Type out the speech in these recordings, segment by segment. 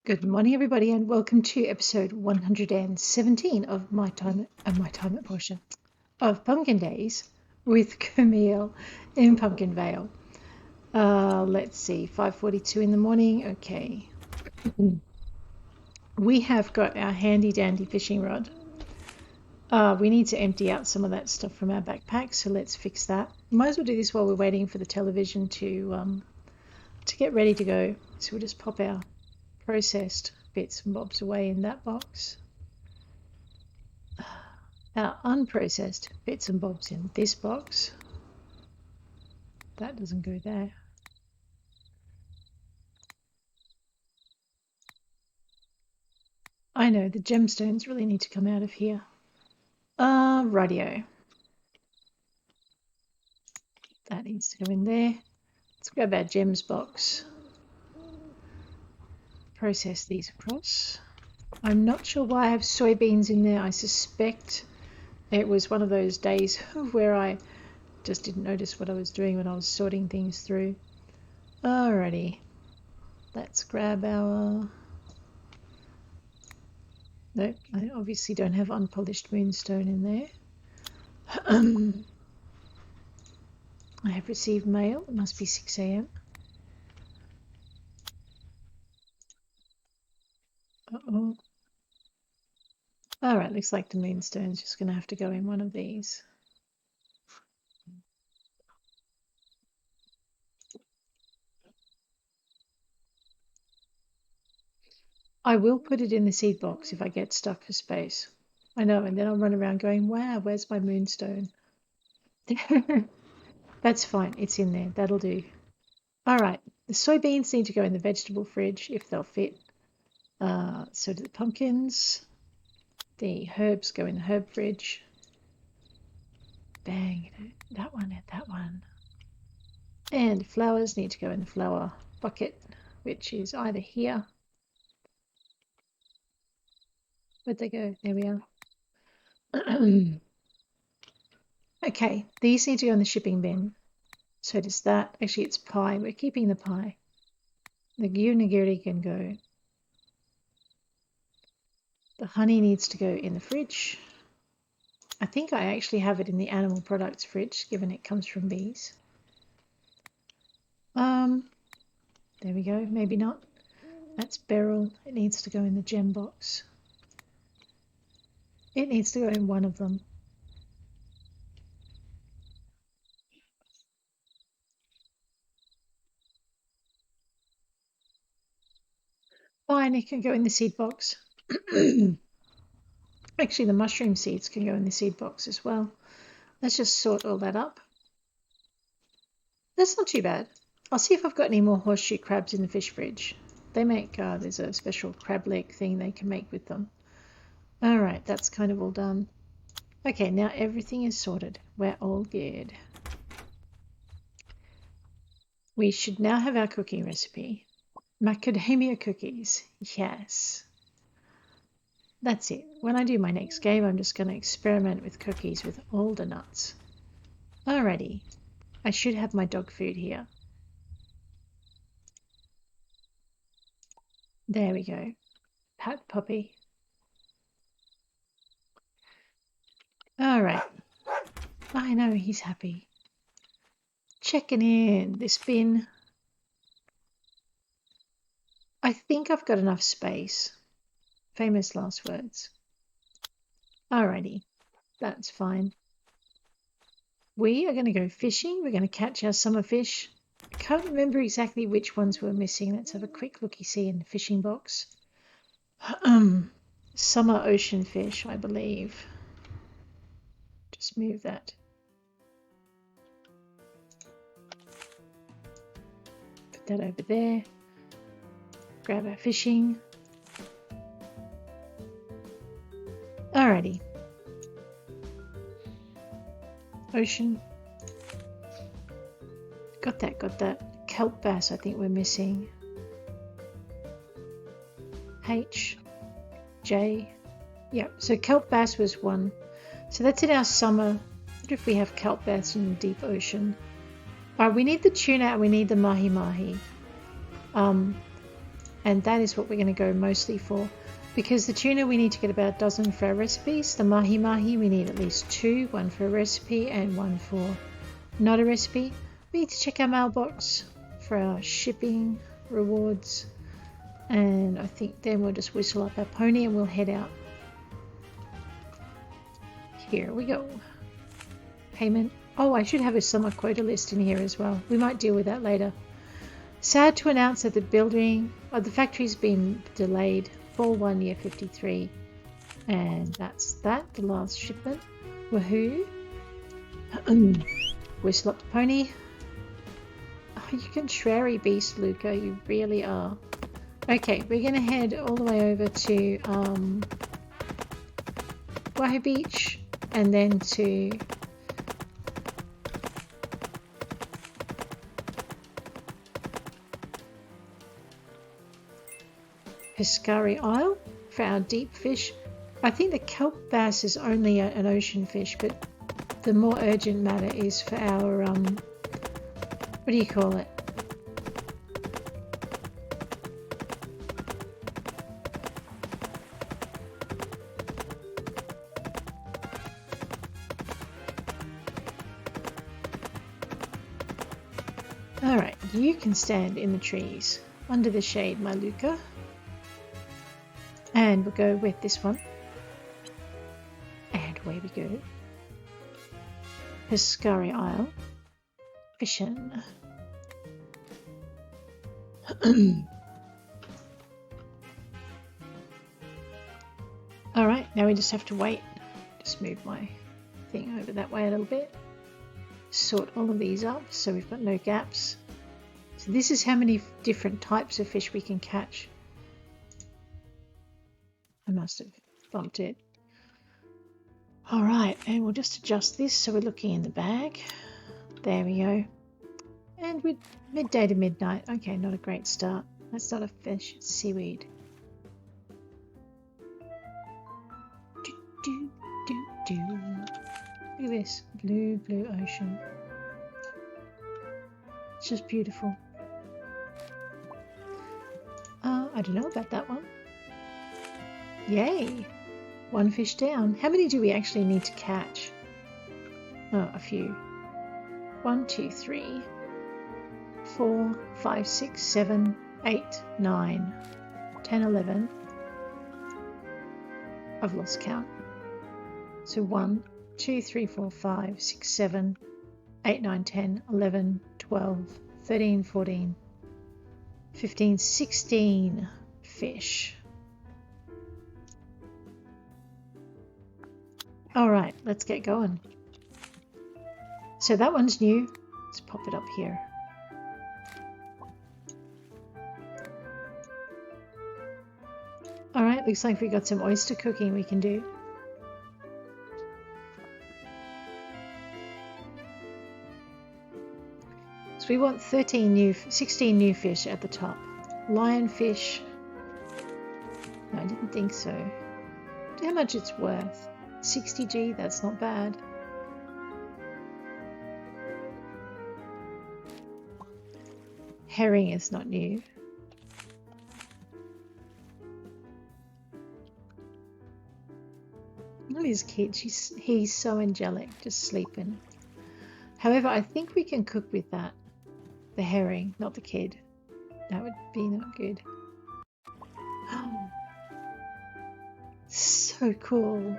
Good morning, everybody, and welcome to episode 117 of my time at portion of Pumpkin Days with Camille in Pumpkin Vale. Let's see, 5:42 in the morning. Okay, we have got our handy dandy fishing rod. We need to empty out some of that stuff from our backpack, so let's fix that. Might as well do this while we're waiting for the television to get ready to go. So we'll just pop our processed bits and bobs away in that box. Our unprocessed bits and bobs in this box. That doesn't go there. I know, the gemstones really need to come out of here. Radio. That needs to go in there. Let's grab our gems box. Process these across. I'm not sure why I have soybeans in there. I suspect it was one of those days where I just didn't notice what I was doing when I was sorting things through. Alrighty. Let's grab our... Nope, I obviously don't have unpolished moonstone in there. I have received mail. It must be 6 a.m. Uh-oh. Alright, looks like the moonstone's just going to have to go in one of these. I will put it in the seed box if I get stuck for space. I know, and then I'll run around going, wow, where's my moonstone? That's fine, it's in there, that'll do. Alright, the soybeans need to go in the vegetable fridge if they'll fit. So do the pumpkins. The herbs go in the herb fridge. Bang, that one and that one. And flowers need to go in the flower bucket, which is either here. Where'd they go? There we are. Okay, these need to go in the shipping bin. So does that. Actually, it's pie. We're keeping the pie. The nigiri can go. The honey needs to go in the fridge. I think I actually have it in the animal products fridge, given it comes from bees. There we go. Maybe not. That's beryl. It needs to go in the gem box. It needs to go in one of them. Fine, it can go in the seed box. Actually, the mushroom seeds can go in the seed box as well. Let's just sort all that up. That's not too bad. I'll see if I've got any more horseshoe crabs in the fish fridge. They make, there's a special crab leg thing they can make with them. Alright, that's kind of all done. Okay, now everything is sorted. We're all good. We should now have our cooking recipe. Macadamia cookies. Yes. That's it. When I do my next game, I'm just going to experiment with cookies with all the nuts. Alrighty. I should have my dog food here. There we go. Pat Puppy. Alright. I know, he's happy. Checking in. This bin. I think I've got enough space. Famous last words. Alrighty. That's fine. We are going to go fishing. We're going to catch our summer fish. I can't remember exactly which ones we're missing. Let's have a quick looky-see in the fishing box. Summer ocean fish, I believe. Just move that. Put that over there. Grab our fishing. Alrighty. Ocean. Got that. Kelp bass I think we're missing. H. J. Yep, so kelp bass was one. So that's in our summer. What if we have kelp bass in the deep ocean? We need the tuna and we need the mahi-mahi. And and that is what we're going to go mostly for. Because the tuna we need to get about a dozen for our recipes. The mahi-mahi we need at least 2, 1 for a recipe and 1 for not a recipe. We need to check our mailbox for our shipping rewards. And I think then we'll just whistle up our pony and we'll head out. Here we go. Payment. Oh, I should have a summer quota list in here as well. We might deal with that later. Sad to announce that the building of the factory's been delayed for 1 year 53. And that's that, the last shipment. Wahoo. Whistle up the pony. Oh, you contrary beast, Luca. You really are. Okay, we're going to head all the way over to Wahoo Beach and then to Pescari Isle for our deep fish. I think the kelp bass is only an ocean fish, but the more urgent matter is for our what do you call it? Alright, you can stand in the trees under the shade, my Luca. And we'll go with this one. And away we go. Pescari Isle. Fishing. Alright, now we just have to wait. Just move my thing over that way a little bit. Sort all of these up so we've got no gaps. So this is how many different types of fish we can catch. I must have bumped it. Alright, and we'll just adjust this so we're looking in the bag. There we go. And we're midday to midnight. Okay, not a great start. That's not a fish, it's seaweed. Look at this. Blue ocean. It's just beautiful. I don't know about that one. Yay! 1 fish down. How many do we actually need to catch? Oh, a few. 1, 2, 3, 4, 5, 6, 7, 8, 9, 10, 11. I've lost count. So 1, 2, 3, 4, 5, 6, 7, 8, 9, 10, 11, 12, 13, 14, 15, 16 fish. Alright, let's get going. So that one's new. Let's pop it up here. Alright, looks like we got some oyster cooking we can do. So we want 16 new fish at the top. Lionfish. No, I didn't think so. How much it's worth? 60G, that's not bad. Herring is not new. Look at his kid, he's so angelic, just sleeping. However, I think we can cook with that. The herring, not the kid. That would be not good. So cool.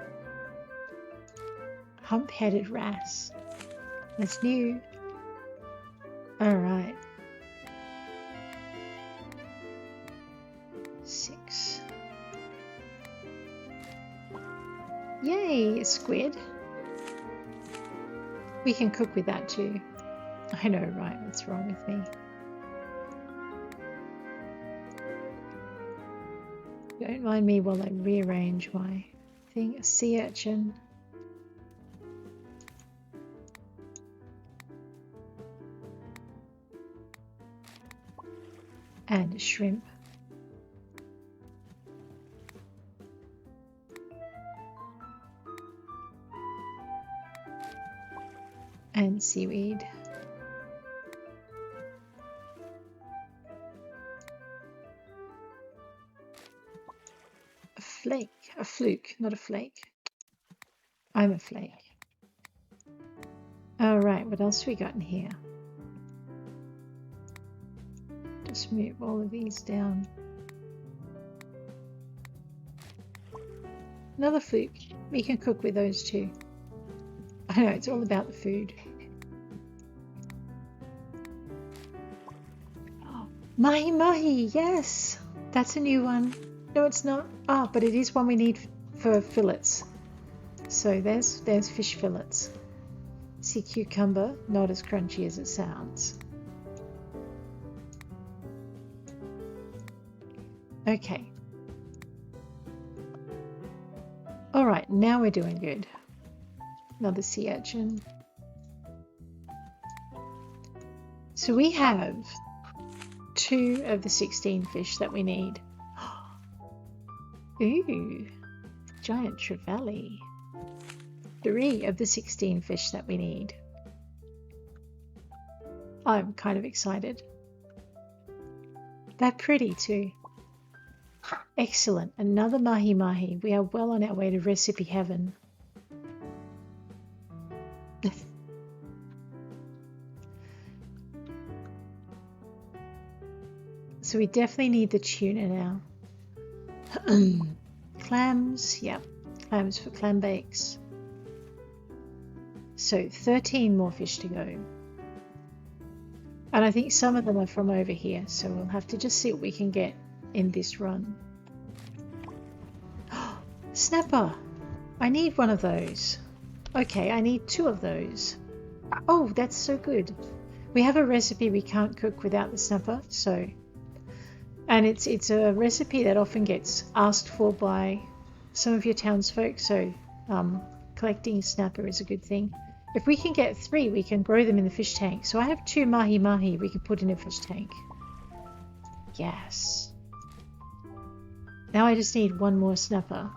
Hump-headed wrasse. That's new. Alright. 6. Yay, a squid. We can cook with that too. I know, right? What's wrong with me? Don't mind me while I rearrange my thing. A sea urchin. And a shrimp. And seaweed. flake. A fluke, not a flake. I'm a flake. Alright, what else we got in here? Just move all of these down. Another fluke. We can cook with those too. I know, it's all about the food. Oh, mahi mahi, yes! That's a new one. No, it's not. Ah, but it is one we need for fillets. So there's fish fillets. Sea cucumber, not as crunchy as it sounds. Okay. Alright, now we're doing good. Another sea urchin. So we have 2 of the 16 fish that we need. Ooh, giant trevally. 3 of the 16 fish that we need. I'm kind of excited. They're pretty too. Excellent, another mahi mahi. We are well on our way to recipe heaven. So we definitely need the tuna now. Clams, yep, clams for clam bakes. So 13 more fish to go. And I think some of them are from over here, so we'll have to just see what we can get in this run. Snapper! I need one of those. Okay, I need 2 of those. Oh, that's so good. We have a recipe we can't cook without the snapper, so... And it's a recipe that often gets asked for by some of your townsfolk, so collecting snapper is a good thing. If we can get 3, we can grow them in the fish tank. So I have 2 mahi mahi we can put in a fish tank. Yes. Now I just need 1 more snapper.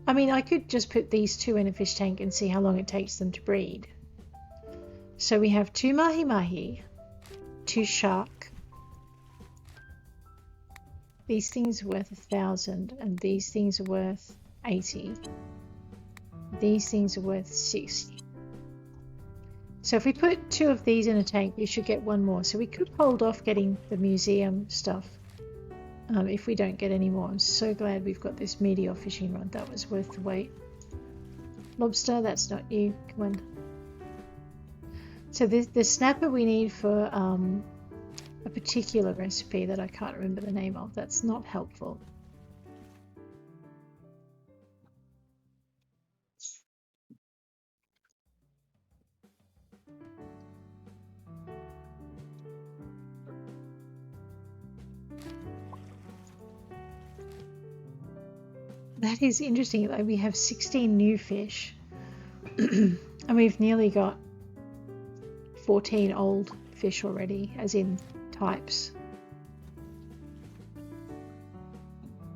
I mean, I could just put these 2 in a fish tank and see how long it takes them to breed. So we have 2 mahi mahi, 2 shark. These things are worth 1,000 and these things are worth 80. These things are worth 60. So if we put 2 of these in a tank, we should get 1 more. So we could hold off getting the museum stuff if we don't get any more. I'm so glad we've got this meteor fishing rod. That was worth the wait. Lobster, that's not you. Come on. So the snapper we need for a particular recipe that I can't remember the name of. That's not helpful. That is interesting. Like, we have 16 new fish and we've nearly got 14 old fish already, as in types.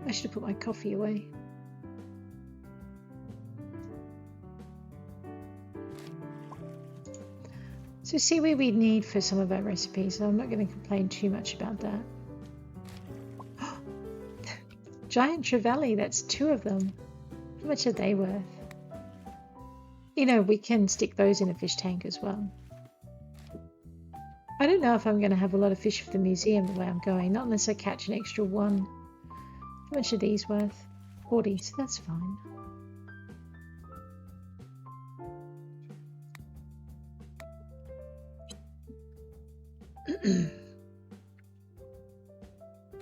I should have put my coffee away. So seaweed we need for some of our recipes, so I'm not going to complain too much about that. Giant trevally, that's 2 of them. How much are they worth? You know, we can stick those in a fish tank as well. I don't know if I'm going to have a lot of fish for the museum the way I'm going, not unless I catch an extra 1. How much are these worth? 40, so that's fine.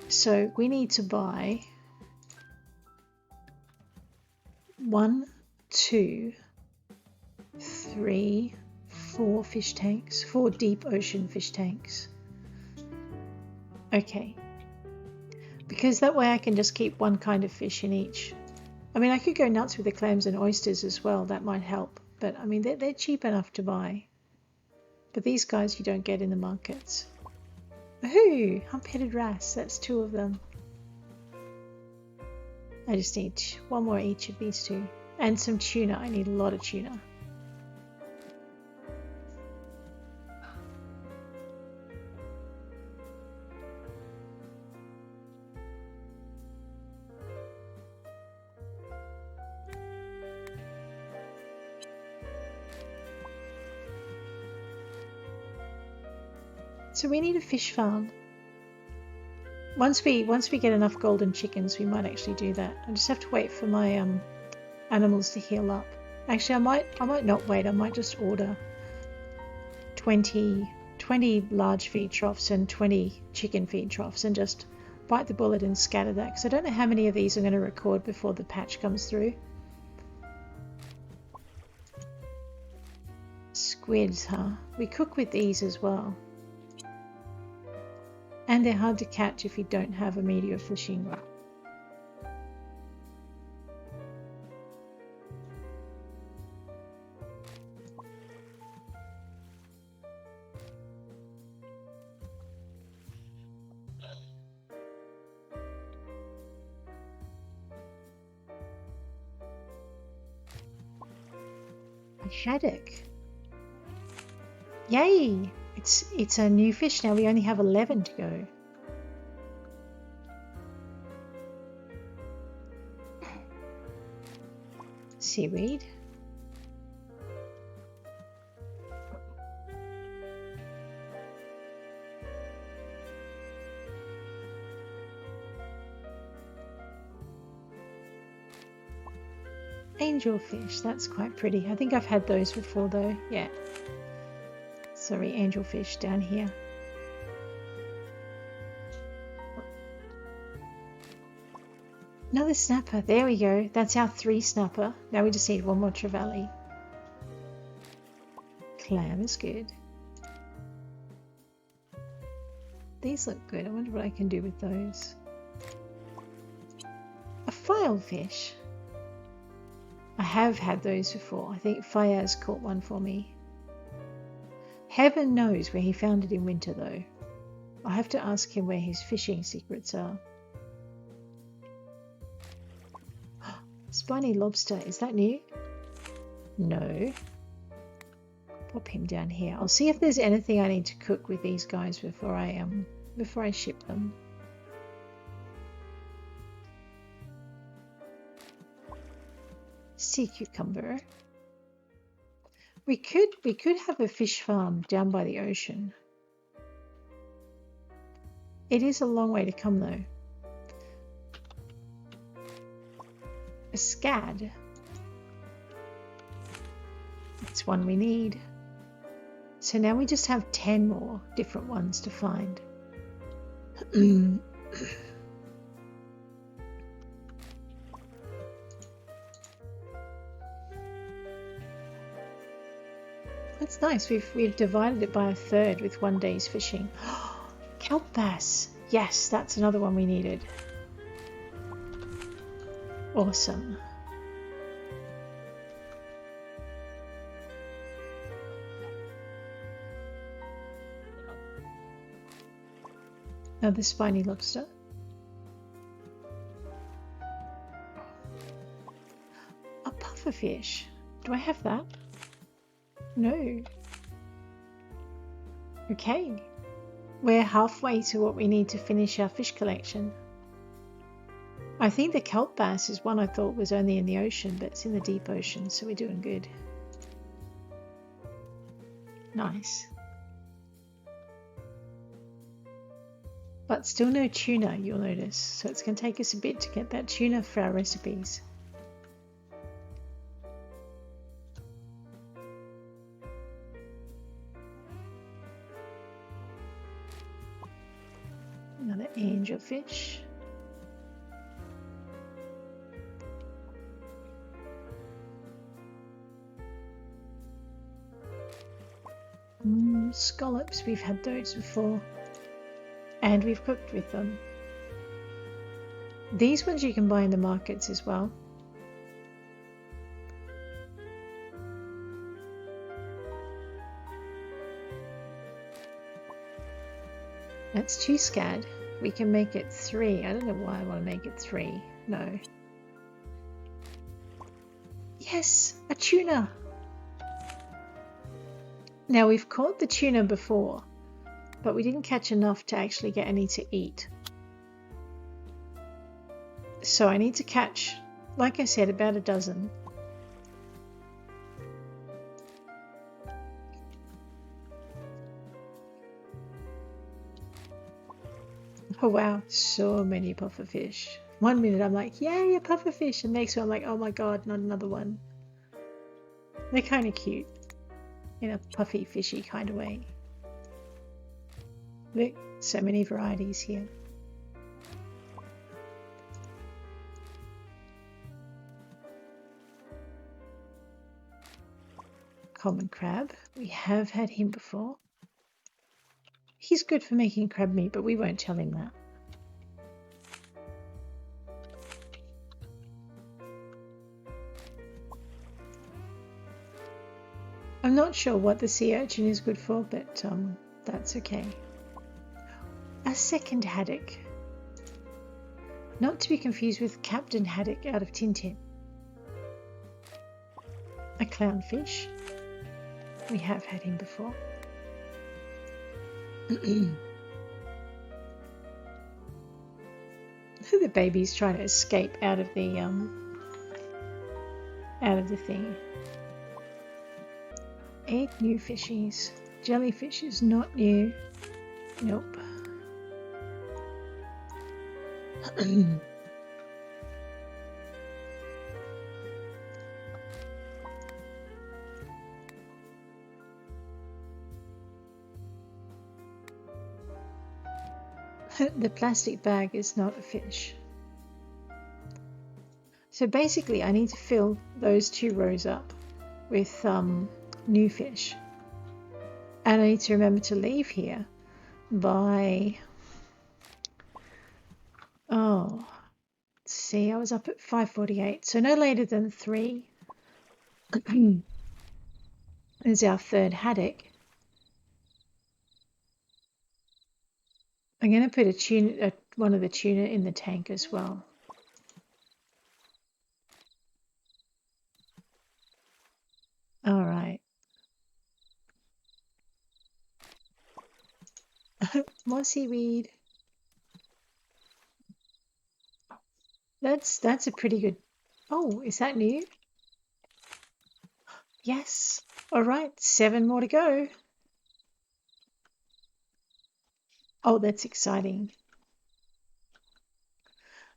So we need to buy 1, 2, 3, 4 fish tanks, 4 deep ocean fish tanks. Okay. Because that way I can just keep 1 kind of fish in each. I mean, I could go nuts with the clams and oysters as well. That might help. But I mean, they're cheap enough to buy. But these guys you don't get in the markets. Ooh, hump-headed wrasse. That's 2 of them. I just need 1 more each of these 2. And some tuna. I need a lot of tuna. So we need a fish farm. Once we get enough golden chickens, we might actually do that. I just have to wait for my animals to heal up. Actually, I might not wait. I might just order 20 large feed troughs and 20 chicken feed troughs and just bite the bullet and scatter that, because I don't know how many of these I'm going to record before the patch comes through. Squids, huh? We cook with these as well. And they're hard to catch if you don't have a media fishing rod. A haddock. Yay! It's a new fish now. We only have 11 to go. Seaweed. Angelfish, that's quite pretty. I think I've had those before though. Yeah. Sorry, angelfish down here. Another snapper. There we go. That's our 3 snapper. Now we just need one more trevally. Clam is good. These look good. I wonder what I can do with those. A filefish. I have had those before. I think Fayaz caught one for me. Heaven knows where he found it in winter though. I have to ask him where his fishing secrets are. Spiny lobster, is that new? No. Pop him down here. I'll see if there's anything I need to cook with these guys before I ship them. Sea cucumber. We could have a fish farm down by the ocean. It is a long way to come though. A scad. That's one we need. So now we just have 10 more different ones to find. That's nice. We've divided it by a third with 1 day's fishing. Kelp bass. Yes, that's another one we needed. Awesome. Another spiny lobster. A pufferfish. Do I have that? No. Okay. We're halfway to what we need to finish our fish collection. I think the kelp bass is one I thought was only in the ocean, but it's in the deep ocean, so we're doing good. Nice. But still no tuna, you'll notice, so it's going to take us a bit to get that tuna for our recipes. Another angelfish. Scallops, we've had those before. And we've cooked with them. These ones you can buy in the markets as well. That's 2 scad. We can make it 3. I don't know why I want to make it 3. No. Yes, a tuna. Now we've caught the tuna before, but we didn't catch enough to actually get any to eat. So I need to catch, like I said, about a dozen. Oh wow, so many pufferfish. 1 minute I'm like, yay, a pufferfish, and next one I'm like, oh my god, not another one. They're kind of cute in a puffy fishy kind of way. Look, so many varieties here. Common crab, we have had him before. He's good for making crab meat, but we won't tell him that. I'm not sure what the sea urchin is good for, but that's okay. A second haddock. Not to be confused with Captain Haddock out of Tintin. A clownfish. We have had him before. The baby's trying to escape out of the thing. 8 new fishies. Jellyfish is not new. Nope. The plastic bag is not a fish. So basically I need to fill those 2 rows up with new fish. And I need to remember to leave here by, let's see, I was up at 5:48, so no later than 3 is our third haddock. I'm going to put one of the tuna in the tank as well. All right. More seaweed. That's a pretty good. Oh, is that new? Yes. All right, 7 more to go. Oh, that's exciting.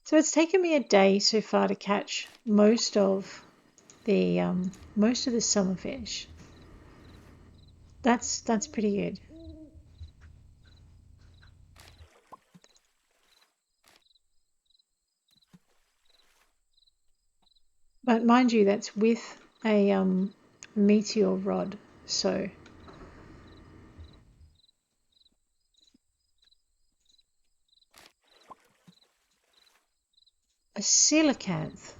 So it's taken me a day so far to catch most of the summer fish. That's pretty good. But mind you, that's with a meteor rod, so a coelacanth.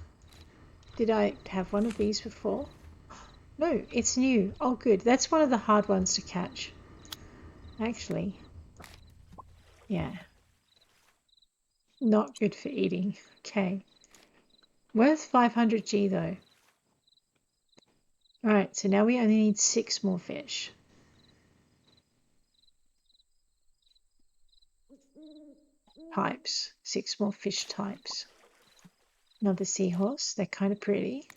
Did I have one of these before? No, it's new. Oh, good. That's one of the hard ones to catch. Actually, yeah. Not good for eating. Okay. Worth 500G though. Alright, so now we only need 6 more fish. Types. 6 more fish types. Another seahorse. They're kind of pretty.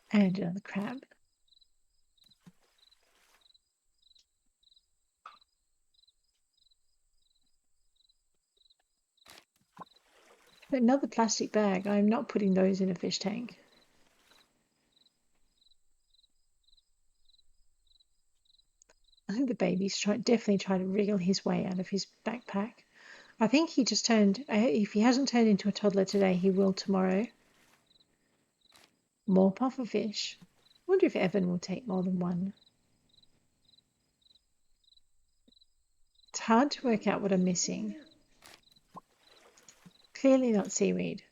And another crab. Another plastic bag. I'm not putting those in a fish tank. I think the baby's definitely trying to wriggle his way out of his backpack. I think he just turned, if he hasn't turned into a toddler today, he will tomorrow. More pufferfish. I wonder if Evan will take more than one. It's hard to work out what I'm missing. Clearly not seaweed.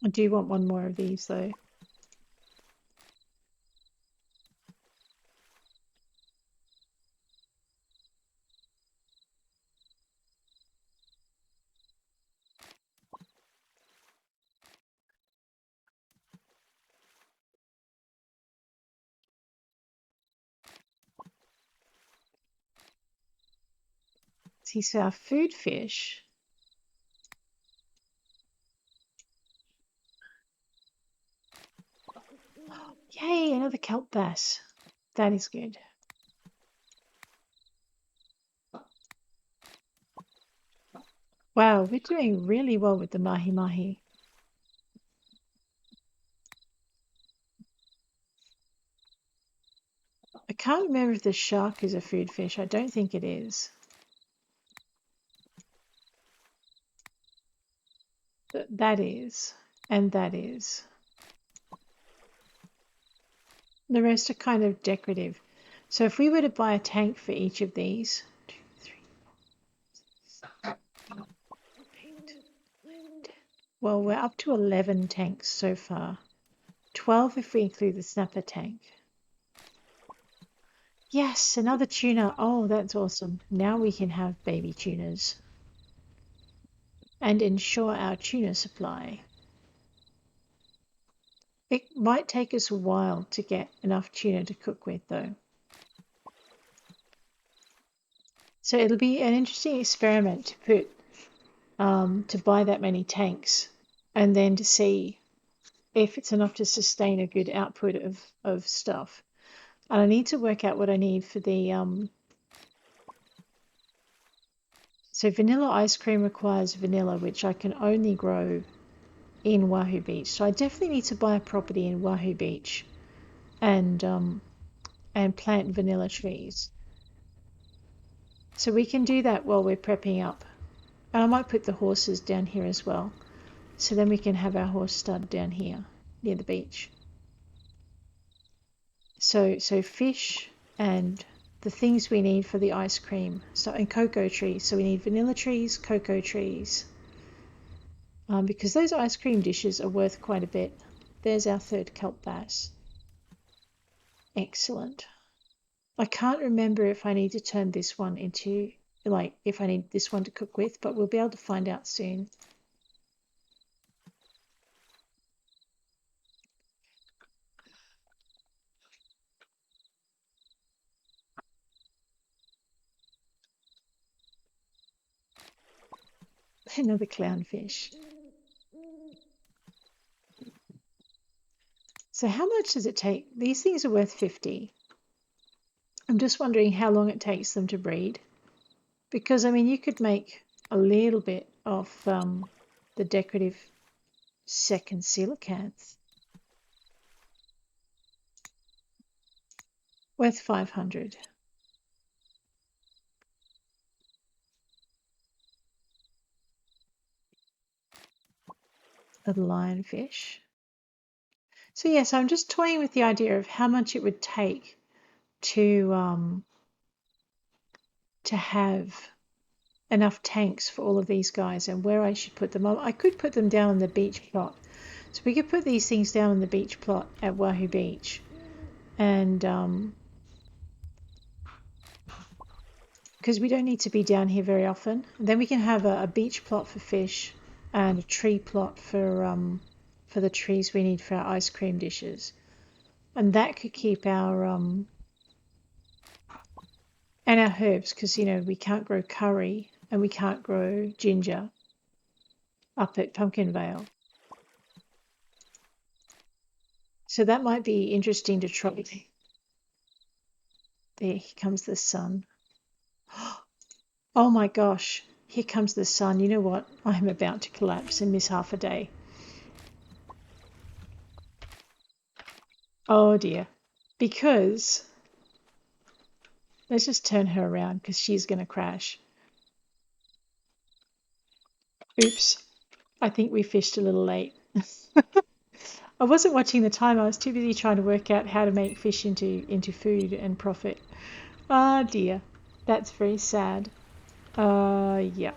I do want one more of these though. see, so our food fish. Yay, another kelp bass. That is good. Wow, we're doing really well with the mahi-mahi. I can't remember if the shark is a food fish. I don't think it is. That is, and that is. The rest are kind of decorative. So if we were to buy a tank for each of these, 2, 3, 4, 8, 10. Well, we're up to 11 tanks so far. 12 if we include the snapper tank. Yes, another tuna. Oh, that's awesome. Now we can have baby tunas and ensure our tuna supply. It might take us a while to get enough tuna to cook with, though. So it'll be an interesting experiment to put to buy that many tanks and then to see if it's enough to sustain a good output of stuff. And I need to work out what I need for the so vanilla ice cream requires vanilla, which I can only grow in Wahoo Beach. So I definitely need to buy a property in Wahoo Beach and plant vanilla trees. So we can do that while we're prepping up. And I might put the horses down here as well. So then we can have our horse stud down here near the beach. So fish and the things we need for the ice cream. So and cocoa trees. So we need vanilla trees, cocoa trees. Because those ice cream dishes are worth quite a bit. There's our third kelp bass. Excellent. I can't remember if I need to turn this one into, like, if I need this one to cook with, but we'll be able to find out soon. Another clownfish. So how much does it take? These things are worth 50. I'm just wondering how long it takes them to breed. Because, I mean, you could make a little bit of the decorative second coelacanth. Worth 500. A lionfish. So yes, I'm just toying with the idea of how much it would take to have enough tanks for all of these guys and where I should put them. I could put them down on the beach plot. So we could put these things down on the beach plot at Wahoo Beach. And because we don't need to be down here very often. And then we can have a beach plot for fish and a tree plot for the trees we need for our ice cream dishes. And that could keep our and our herbs, because you know we can't grow curry and we can't grow ginger up at Pumpkin Vale. So that might be interesting to try. There, here comes the sun. Oh my gosh, here comes the sun. You know what? I'm about to collapse and miss half a day. Oh dear. Because, let's just turn her around because she's going to crash. Oops. I think we fished a little late. I wasn't watching the time. I was too busy trying to work out how to make fish into food and profit. Ah dear. That's very sad. Yeah.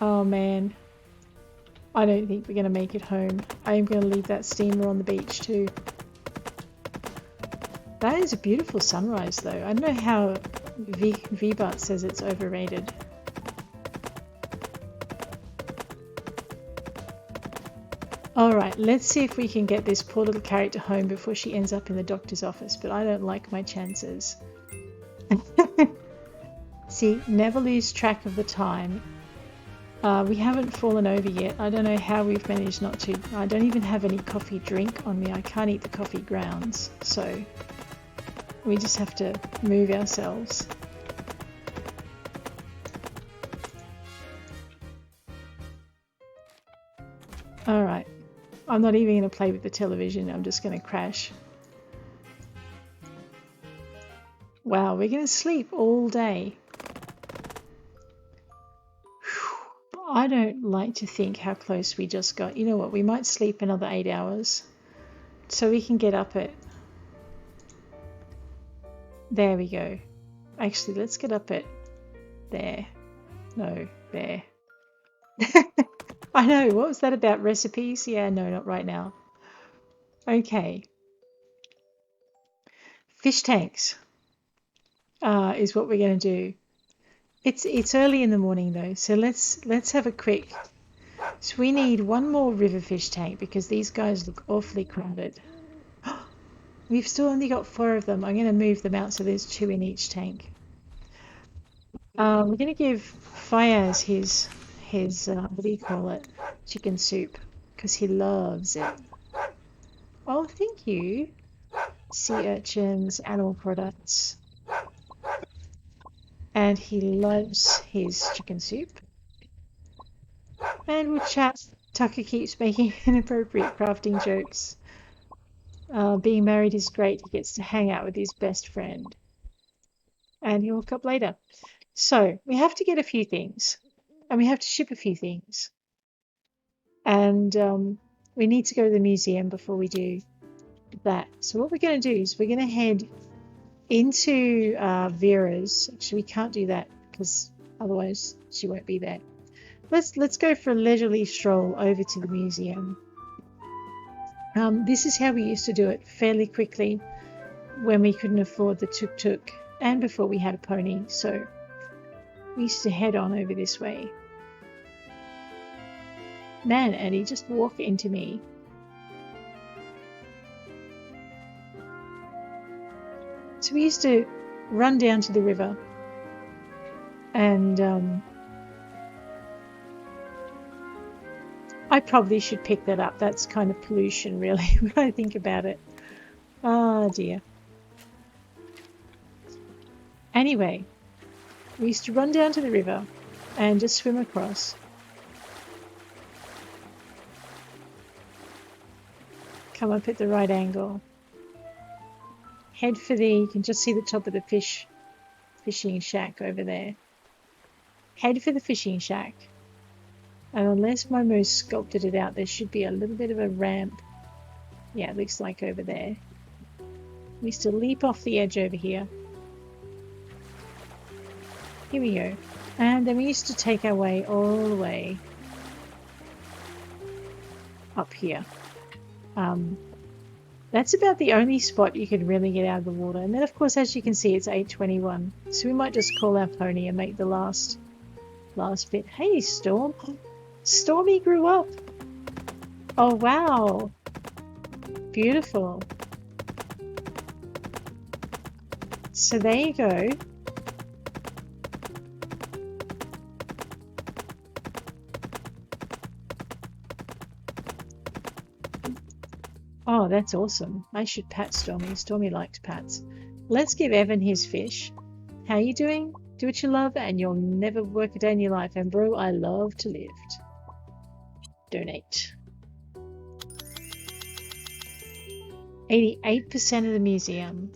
Oh man. I don't think we're going to make it home. I am going to leave that steamer on the beach too. That is a beautiful sunrise though. I don't know how V-Bart says it's overrated. Alright, let's see if we can get this poor little character home before she ends up in the doctor's office, but I don't like my chances. See, never lose track of the time. We haven't fallen over yet. I don't know how we've managed not to. I don't even have any coffee drink on me. I can't eat the coffee grounds, so we just have to move ourselves. Alright, I'm not even going to play with the television. I'm just going to crash. Wow, we're going to sleep all day. I don't like to think how close we just got. You know what, we might sleep another 8 hours so we can get up at... There we go. Actually, let's get up at... There. No, there. I know, what was that about recipes? Yeah, no, not right now. Okay. Fish tanks is what we're going to do. It's early in the morning though, so let's have a quick... So we need one more river fish tank because these guys look awfully crowded. We've still only got 4 of them. I'm going to move them out so there's 2 in each tank. We're going to give Fayaz his what do you call it? Chicken soup, because he loves it. Oh, thank you. Sea urchins, animal products. And he loves his chicken soup. And we'll chat. Tucker keeps making inappropriate crafting jokes. Being married is great. He gets to hang out with his best friend. And he'll hook up later. So, we have to get a few things. And we have to ship a few things. And we need to go to the museum before we do that. So what we're going to do is we're going to head into Vera's. Actually, we can't do that because otherwise she won't be there. Let's go for a leisurely stroll over to the museum. This is how we used to do it, fairly quickly when we couldn't afford the tuk-tuk and before we had a pony. So we used to head on over this way. Man, Eddie, just walk into me. So we used to run down to the river and I probably should pick that up. That's kind of pollution, really, when I think about it. Oh, dear. Anyway, we used to run down to the river and just swim across. Come up at the right angle. Head for the, you can just see the top of the fishing shack over there. Head for the fishing shack. And unless Momo sculpted it out, there should be a little bit of a ramp. Yeah, it looks like over there. We used to leap off the edge over here. Here we go. And then we used to take our way all the way up here. That's about the only spot you can really get out of the water. And then, of course, as you can see, it's 8:21. So we might just call our pony and make the last bit. Hey, Storm. Stormy grew up. Oh, wow. Beautiful. So there you go. Oh, that's awesome. I should pat Stormy. Stormy likes pats. Let's give Evan his fish. How you doing? Do what you love and you'll never work a day in your life. And bro, I love to lift. Donate. 88% of the museum.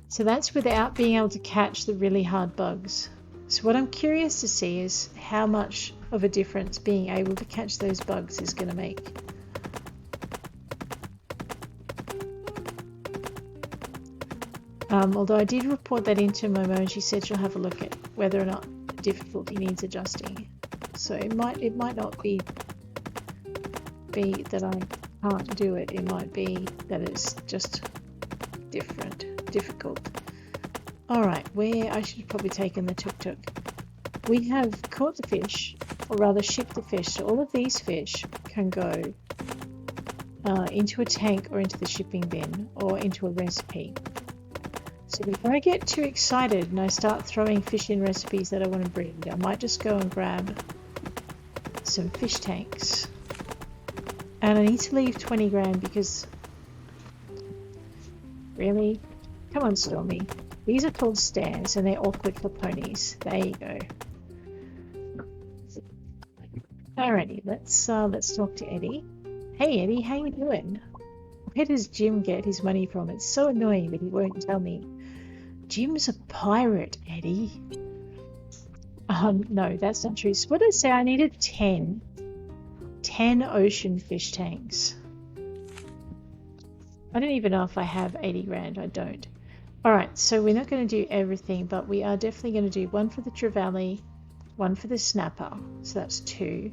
So that's without being able to catch the really hard bugs. So what I'm curious to see is how much of a difference being able to catch those bugs is going to make. Although I did report that into Momo and she said she'll have a look at whether or not the difficulty needs adjusting. So it might not be that I can't do it. It might be that it's just difficult. Alright, where I should have probably taken the tuk-tuk. We have caught the fish, or rather shipped the fish. So all of these fish can go into a tank or into the shipping bin or into a recipe. So before I get too excited and I start throwing fish in recipes that I want to breed, I might just go and grab some fish tanks. And I need to leave 20 grand because... Really? Come on, Stormy. These are called stairs and they're awkward for ponies. There you go. Alrighty, let's talk to Eddie. Hey Eddie, how you doing? Where does Jim get his money from? It's so annoying that he won't tell me. Jim's a pirate, Eddie. No, that's not true. So what did I say? I needed 10 ocean fish tanks. I don't even know if I have 80 grand. I don't. Alright, so we're not going to do everything, but we are definitely going to do one for the trevally, one for the snapper, so that's 2,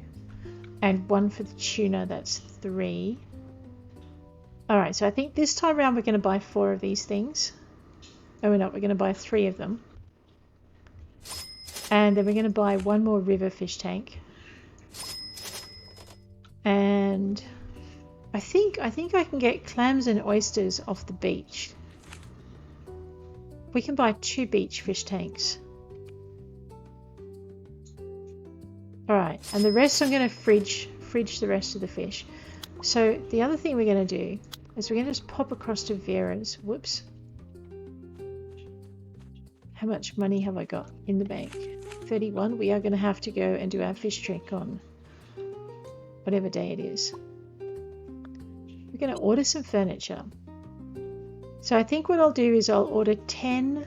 and one for the tuna, that's 3. Alright, so I think this time around we're going to buy 4 of these things. Oh, we're not. We're going to buy 3 of them. And then we're going to buy 1 more river fish tank. And I think I can get clams and oysters off the beach. We can buy 2 beach fish tanks. Alright, and the rest I'm going to fridge the rest of the fish. So the other thing we're going to do is we're going to just pop across to Vera's. Whoops. How much money have I got in the bank? 31. We are going to have to go and do our fish trick on whatever day it is. We're going to order some furniture. So I think what I'll do is I'll order 10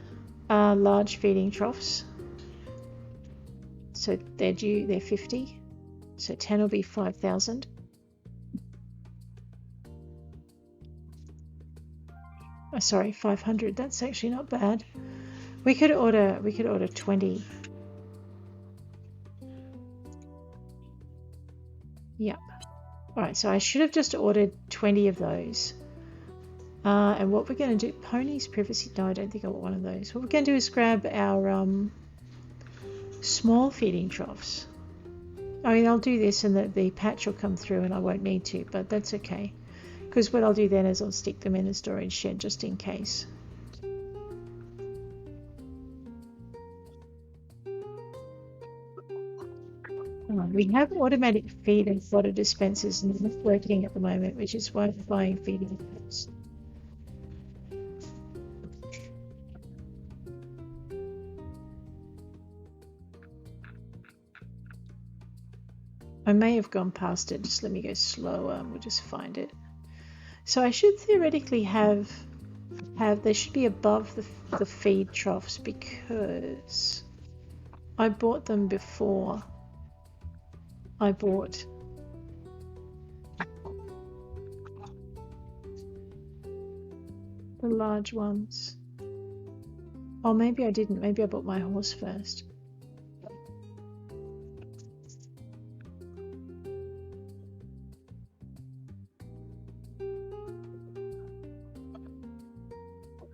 large feeding troughs. So they're 50. So 10 will be 5,000. Oh, sorry, 500. That's actually not bad. We could order 20. Yep. Alright, so I should have just ordered 20 of those. And what we're going to do... Ponies, privacy... No, I don't think I want one of those. What we're going to do is grab our small feeding troughs. I mean, I'll do this and the patch will come through and I won't need to, but that's okay. Because what I'll do then is I'll stick them in a storage shed just in case. We have automatic feed and fodder dispensers and they're not working at the moment, which is why we're buying feeding troughs. I may have gone past it. Just let me go slower and we'll just find it. So I should theoretically have they should be above the feed troughs because I bought them before I bought the large ones. Oh, maybe I didn't. Maybe I bought my horse first.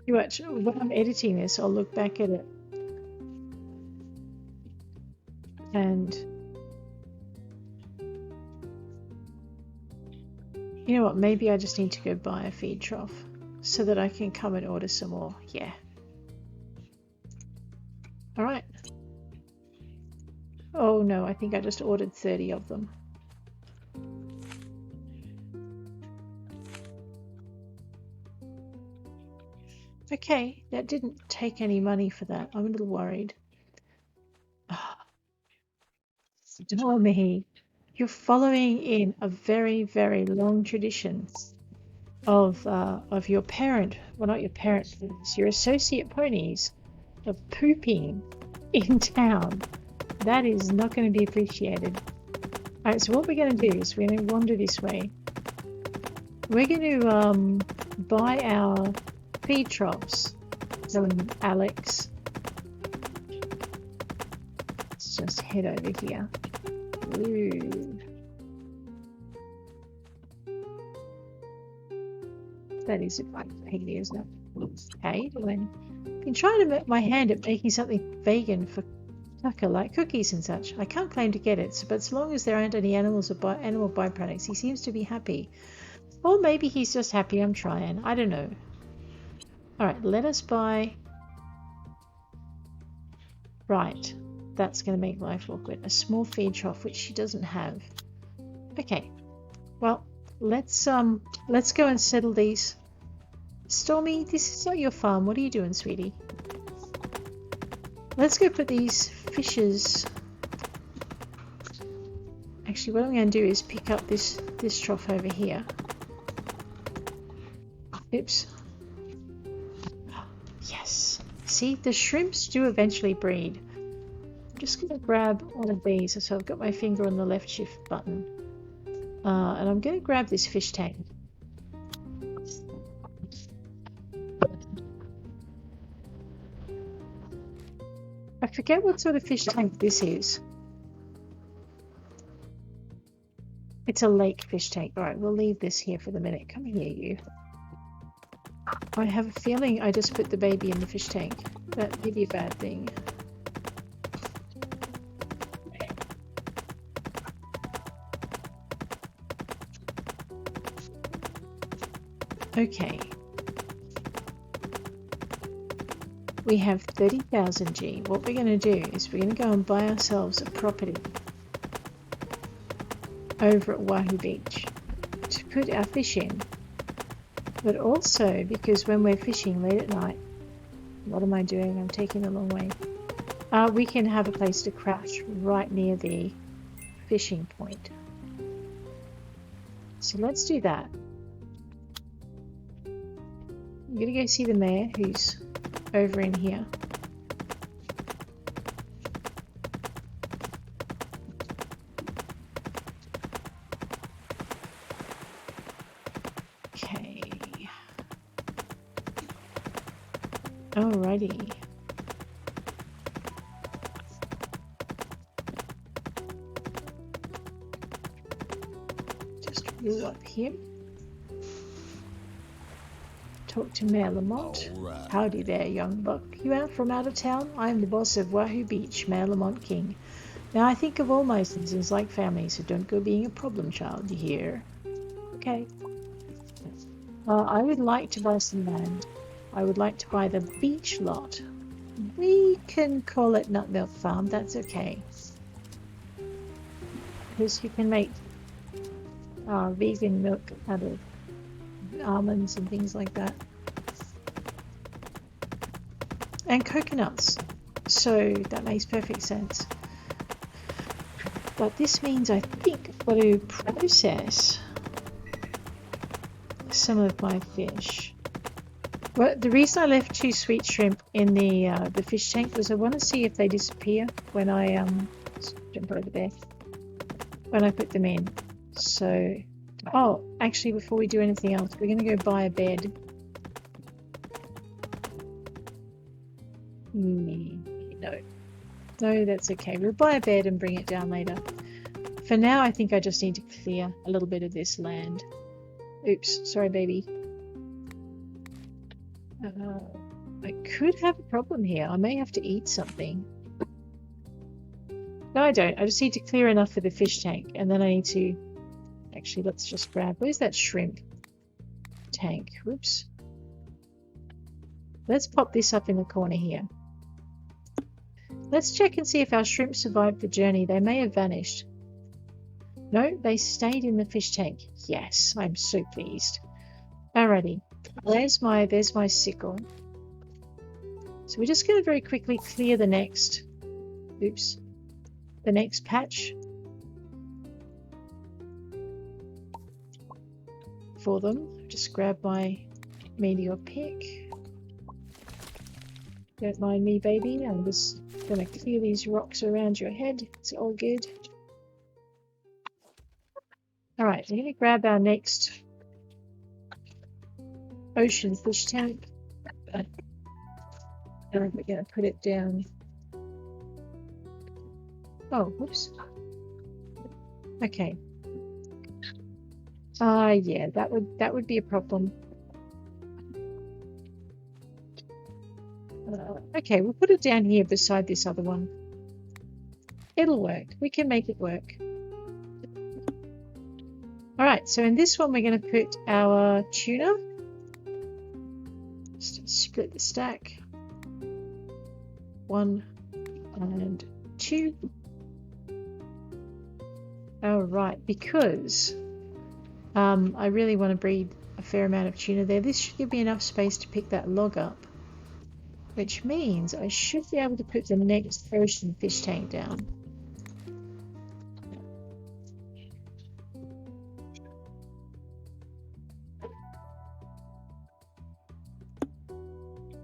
You watch, when I'm editing this, I'll look back at it and you know what, maybe I just need to go buy a feed trough so that I can come and order some more. Yeah. Alright. Oh no, I think I just ordered 30 of them. Okay, that didn't take any money for that. I'm a little worried. Oh, me. You're following in a very, very long tradition of your parent, well, not your parent, your associate ponies of pooping in town. That is not going to be appreciated. Alright, so what we're going to do is we're going to wander this way. We're going to buy our feed troughs. So Alex, let's just head over here. Ooh. That is a big isn't it? Hey, I've been trying to make my hand at making something vegan for Tucker, like cookies and such. I can't claim to get it, but as long as there aren't any animals or animal byproducts, he seems to be happy. Or maybe he's just happy I'm trying. I don't know. Alright, let us buy Right, that's going to make life awkward. A small feed trough, which she doesn't have. Okay, well, let's go and settle these. Stormy, this is not your farm. What are you doing, sweetie? Let's go put these fishes. Actually, what I'm going to do is pick up this trough over here. Oops. Yes. See, the shrimps do eventually breed. I'm just going to grab one of these. So I've got my finger on the left shift button. And I'm going to grab this fish tank. I forget what sort of fish tank this is. It's a lake fish tank. Alright, we'll leave this here for the minute. Come here, you. I have a feeling I just put the baby in the fish tank. That may be a bad thing. Okay. We have 30,000 G. What we're going to do is we're going to go and buy ourselves a property over at Wahoo Beach to put our fish in. But also because when we're fishing late at night, what am I doing? I'm taking the long way. We can have a place to crash right near the fishing point. So let's do that. I'm going to go see the mayor who's over in here. Okay. Alrighty. Just wheel up here. Talk to Mayor Lamont. Right. Howdy there, young buck. You out from out of town? I am the boss of Wahoo Beach, Mayor Lamont King. Now I think of all my citizens like family, so don't go being a problem child, you hear? Okay. I would like to buy some land. I would like to buy the beach lot. We can call it Nut Milk Farm, that's okay. Because you can make vegan milk out of almonds and things like that, and coconuts, so that makes perfect sense. But this means I think I've got to process some of my fish. Well, the reason I left 2 sweet shrimp in the fish tank was I want to see if they disappear when I jump over there when I put them in. So oh, actually, before we do anything else, we're going to go buy a bed. No. No, that's okay. We'll buy a bed and bring it down later. For now, I think I just need to clear a little bit of this land. Oops, sorry, baby. I could have a problem here. I may have to eat something. No, I don't. I just need to clear enough for the fish tank, and then I need to... Actually, let's just grab... Where's that shrimp tank? Whoops. Let's pop this up in the corner here. Let's check and see if our shrimp survived the journey. They may have vanished. No, they stayed in the fish tank. Yes, I'm so pleased. Alrighty. There's my sickle. So we're just going to very quickly clear the next... Oops. The next patch. For them. Just grab my meteor pick. Don't mind me, baby. I'm just going to clear these rocks around your head. It's all good. Alright, we're going to grab our next ocean fish tank. And we're going to put it down. Oh, whoops. Okay. Yeah, that would be a problem. Okay, we'll put it down here beside this other one. It'll work. We can make it work. Alright, so in this one we're going to put our tuna. Just split the stack. 1, and 2. All right, because I really want to breed a fair amount of tuna there. This should give me enough space to pick that log up, which means I should be able to put the next ocean fish tank down.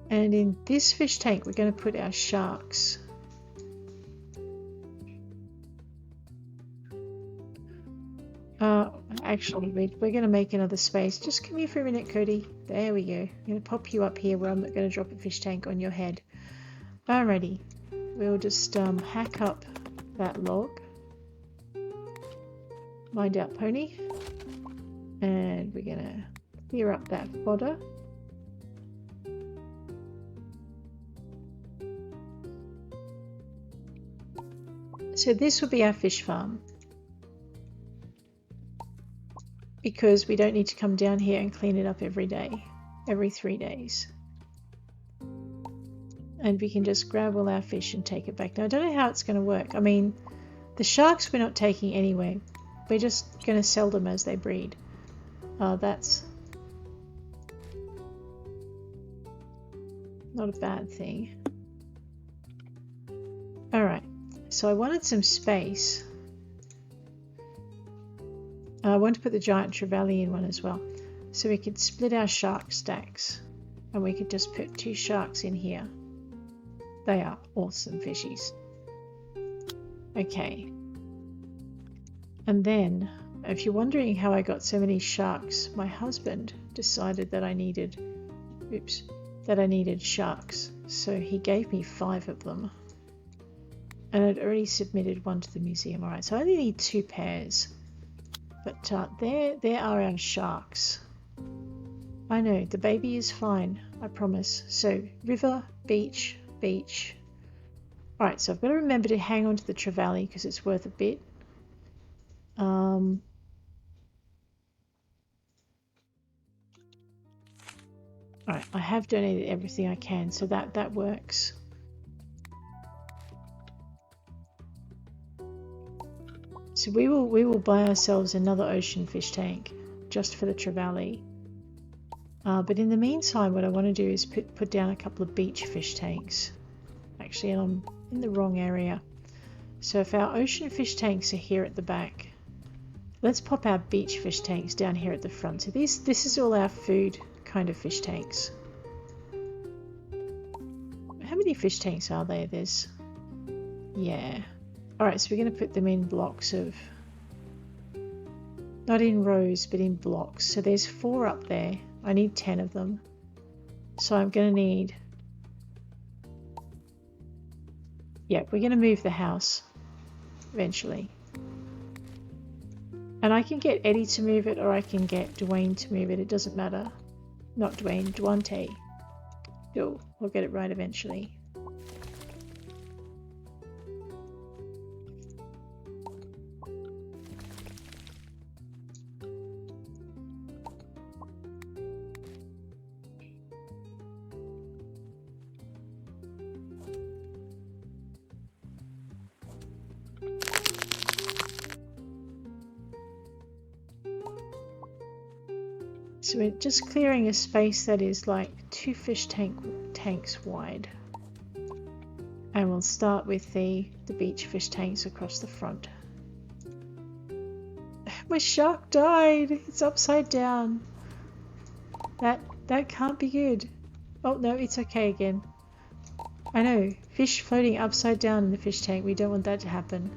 And in this fish tank, we're going to put our sharks. Actually, we're going to make another space. Just come here for a minute, Cody. There we go. I'm going to pop you up here where I'm not going to drop a fish tank on your head. Alrighty. We'll just hack up that log. Mind out, pony. And we're going to clear up that fodder. So this will be our fish farm. Because we don't need to come down here and clean it up every day, every 3 days. And we can just grab all our fish and take it back. Now, I don't know how it's going to work. I mean, the sharks we're not taking anyway. We're just going to sell them as they breed. That's not a bad thing. Alright, so I wanted some space. I want to put the giant trevally in one as well. So we could split our shark stacks. And we could just put 2 sharks in here. They are awesome fishies. Okay. And then, if you're wondering how I got so many sharks, my husband decided that I needed, sharks. So he gave me 5 of them. And I'd already submitted one to the museum. Alright, so I only need 2 pairs. But there are our sharks. I know, the baby is fine, I promise. So, river, beach, beach. Alright, so I've got to remember to hang on to the trevally because it's worth a bit. Alright, I have donated everything I can, so that works. So we will buy ourselves another ocean fish tank just for the trevally. But in the meantime, what I want to do is put down a couple of beach fish tanks. Actually, I'm in the wrong area. So if our ocean fish tanks are here at the back, let's pop our beach fish tanks down here at the front. So this is all our food kind of fish tanks. How many fish tanks are there? There's... yeah. Alright, so we're going to put them in blocks of... not in rows, but in blocks. So there's 4 up there. I need 10 of them. So I'm going to need... yeah, we're going to move the house eventually. And I can get Eddie to move it, or I can get Dwayne to move it. It doesn't matter. Not Dwayne, Dwante. Cool, we'll get it right eventually. So we're just clearing a space that is like 2 fish tanks wide. And we'll start with the beach fish tanks across the front. My shark died! It's upside down. That can't be good. Oh no, it's okay again. I know, fish floating upside down in the fish tank. We don't want that to happen.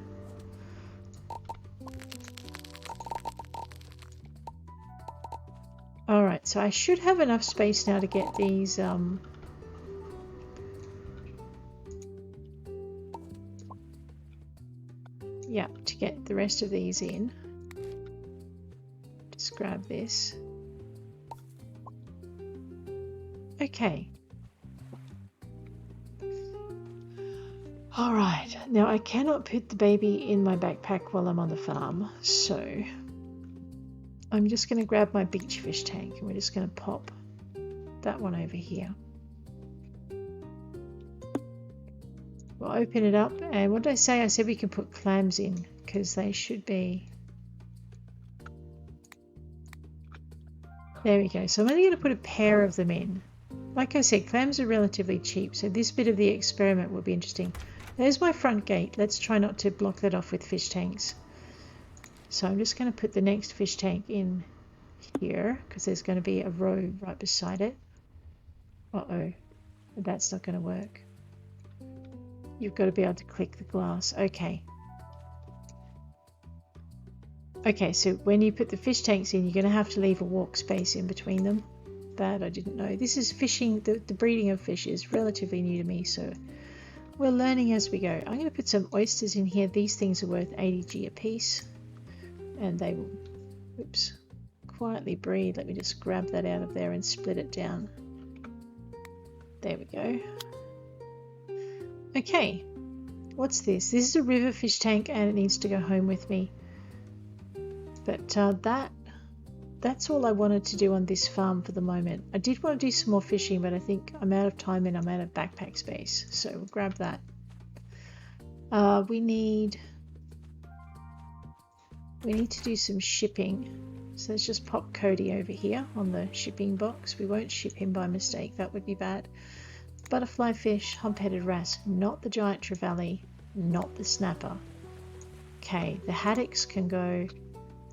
Alright, so I should have enough space now to get these yeah, to get the rest of these in. Just grab this. Okay. Alright, now I cannot put the baby in my backpack while I'm on the farm, so I'm just going to grab my beach fish tank and we're just going to pop that one over here. We'll open it up, and what did I say? I said we can put clams in because they should be. There we go. So I'm only going to put a pair of them in. Like I said, clams are relatively cheap, so this bit of the experiment will be interesting. There's my front gate. Let's try not to block that off with fish tanks. So I'm just going to put the next fish tank in here because there's going to be a row right beside it. Uh-oh, that's not going to work. You've got to be able to click the glass. Okay. Okay, so when you put the fish tanks in, you're going to have to leave a walk space in between them. That I didn't know. This is fishing, the breeding of fish is relatively new to me, so we're learning as we go. I'm going to put some oysters in here. These things are worth 80G a piece, and they will, oops, quietly breed. Let me just grab that out of there and split it down. There we go. Okay, what's this? This is a river fish tank and it needs to go home with me. But that's all I wanted to do on this farm for the moment. I did want to do some more fishing, but I think I'm out of time and I'm out of backpack space. So we'll grab that. We need to do some shipping. So let's just pop Cody over here on the shipping box. We won't ship him by mistake. That would be bad. Butterfly fish, hump-headed wrasse, not the giant trevally, not the snapper. Okay, the haddocks can go.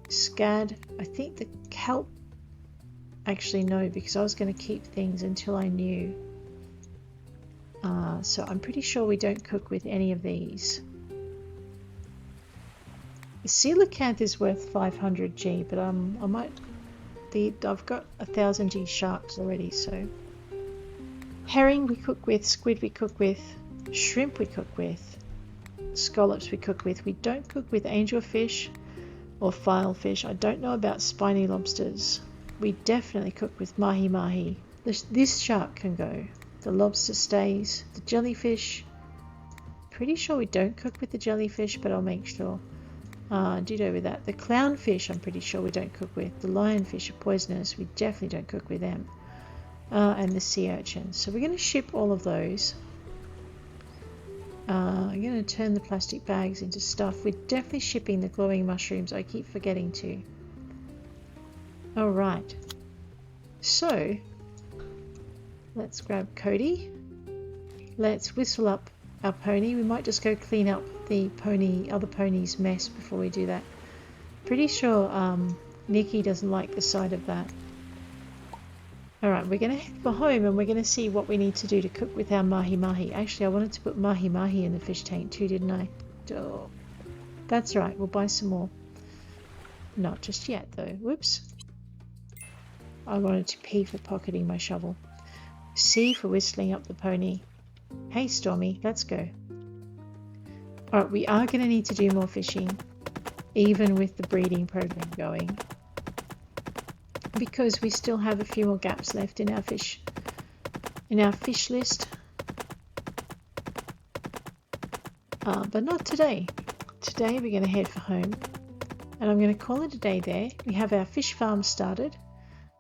Scad, I think the kelp, actually no, because I was going to keep things until I knew. So I'm pretty sure we don't cook with any of these. The coelacanth is worth 500G, but I might. I've got 1000G sharks already, so. Herring we cook with, squid we cook with, shrimp we cook with, scallops we cook with. We don't cook with angelfish or filefish. I don't know about spiny lobsters. We definitely cook with mahi-mahi. This shark can go. The lobster stays. The jellyfish, pretty sure we don't cook with the jellyfish, but I'll make sure. Ditto with that. The clownfish I'm pretty sure we don't cook with. The lionfish are poisonous. We definitely don't cook with them. And the sea urchins. So we're going to ship all of those. I'm going to turn the plastic bags into stuff. We're definitely shipping the glowing mushrooms. I keep forgetting to. Alright. So, let's grab Cody. Let's whistle up our pony. We might just go clean up the other pony's mess before we do that. Pretty sure Nikki doesn't like the sight of that. Alright, we're going to head for home and we're going to see what we need to do to cook with our mahi-mahi. Actually, I wanted to put mahi-mahi in the fish tank too, didn't I? Oh, that's right, we'll buy some more. Not just yet, though. Whoops. I wanted to P for pocketing my shovel. C for whistling up the pony. Hey, Stormy, let's go. Alright, we are going to need to do more fishing, even with the breeding program going, because we still have a few more gaps left in our fish list. But not today. Today we're going to head for home, and I'm going to call it a day there. We have our fish farm started.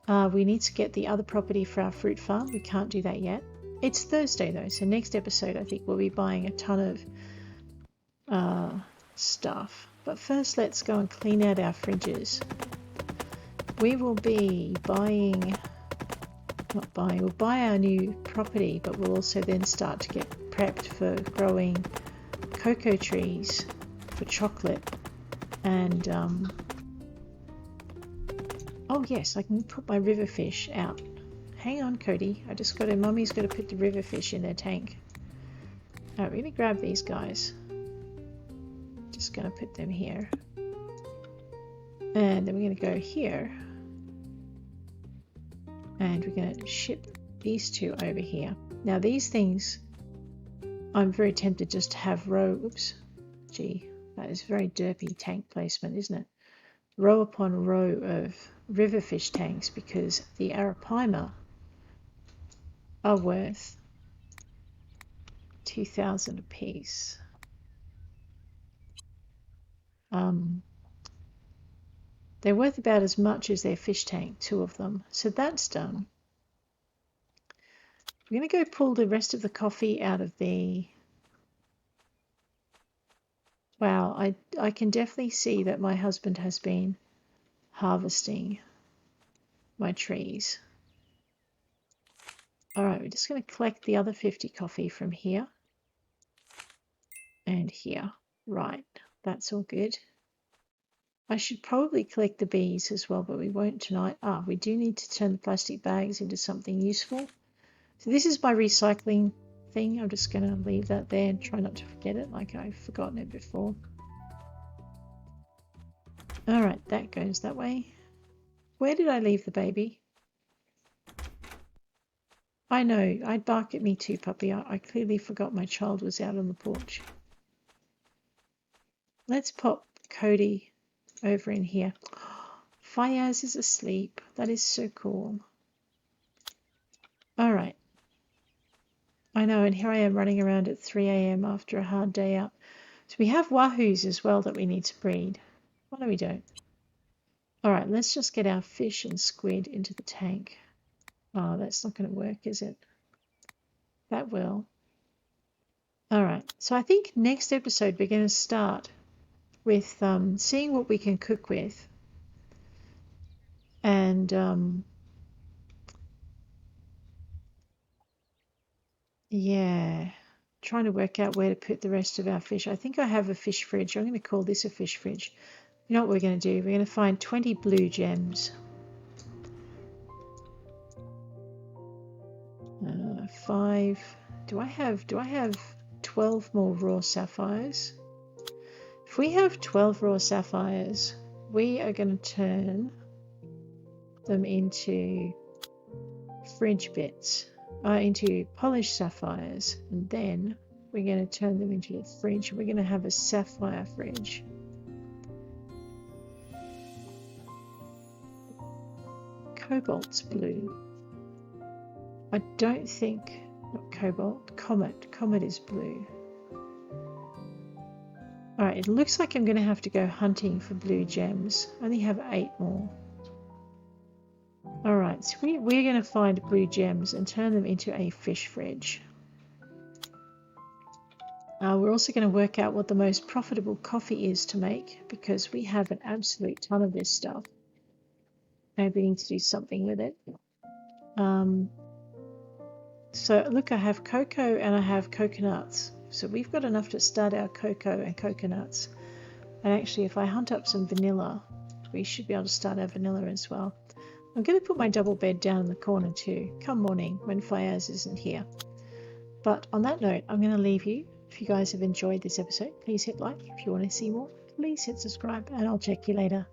We need to get the other property for our fruit farm. We can't do that yet. It's Thursday though, so next episode I think we'll be buying a ton of stuff. But first let's go and clean out our fridges. We will be we'll buy our new property, but we'll also then start to get prepped for growing cocoa trees for chocolate. And oh yes, I can put my river fish out. Hang on, Cody, Mummy's got to put the river fish in their tank. Alright, we're going to grab these guys. Just going to put them here. And then we're going to go here. And we're going to ship these two over here. Now these things, I'm very tempted just to have row, oops, gee, that is very derpy tank placement, isn't it? Row upon row of river fish tanks, because the arapaima are worth 2,000 a piece. They're worth about as much as their fish tank, two of them. So that's done. We're going to go pull the rest of the coffee out of the Wow, I can definitely see that my husband has been harvesting my trees. All right, we're just going to collect the other 50 coffee from here and here. Right, that's all good. I should probably collect the bees as well, but we won't tonight. Ah, we do need to turn the plastic bags into something useful. So this is my recycling thing. I'm just going to leave that there and try not to forget it like I've forgotten it before. All right, that goes that way. Where did I leave the baby? I know, I'd bark at me too, puppy. I clearly forgot my child was out on the porch. Let's pop Cody over in here. Fayaz is asleep. That is so cool. All right. I know, and here I am running around at 3 a.m. after a hard day out. So we have wahoos as well that we need to breed. Well, no, we don't. All right, let's just get our fish and squid into the tank. Oh, that's not going to work, is it? That will. All right, so I think next episode we're going to start with seeing what we can cook with. And yeah, trying to work out where to put the rest of our fish. I think I have a fish fridge. I'm going to call this a fish fridge. You know what we're going to do? We're going to find 20 blue gems. 5. Do I have 12 more raw sapphires? If we have 12 raw sapphires, we are going to turn them into fridge bits, into polished sapphires, and then we're going to turn them into a fridge. We're going to have a sapphire fridge. Cobalt's blue. I don't think, not cobalt, comet. Comet is blue. Alright, it looks like I'm going to have to go hunting for blue gems. I only have 8 more. Alright, so we're going to find blue gems and turn them into a fish fridge. We're also going to work out what the most profitable coffee is to make, because we have an absolute ton of this stuff. And we need to do something with it. So look, I have cocoa and I have coconuts. So we've got enough to start our cocoa and coconuts. And actually, if I hunt up some vanilla, we should be able to start our vanilla as well. I'm going to put my double bed down in the corner too, come morning when Fayaz isn't here. But on that note, I'm going to leave you. If you guys have enjoyed this episode, please hit like. If you want to see more, please hit subscribe, and I'll check you later.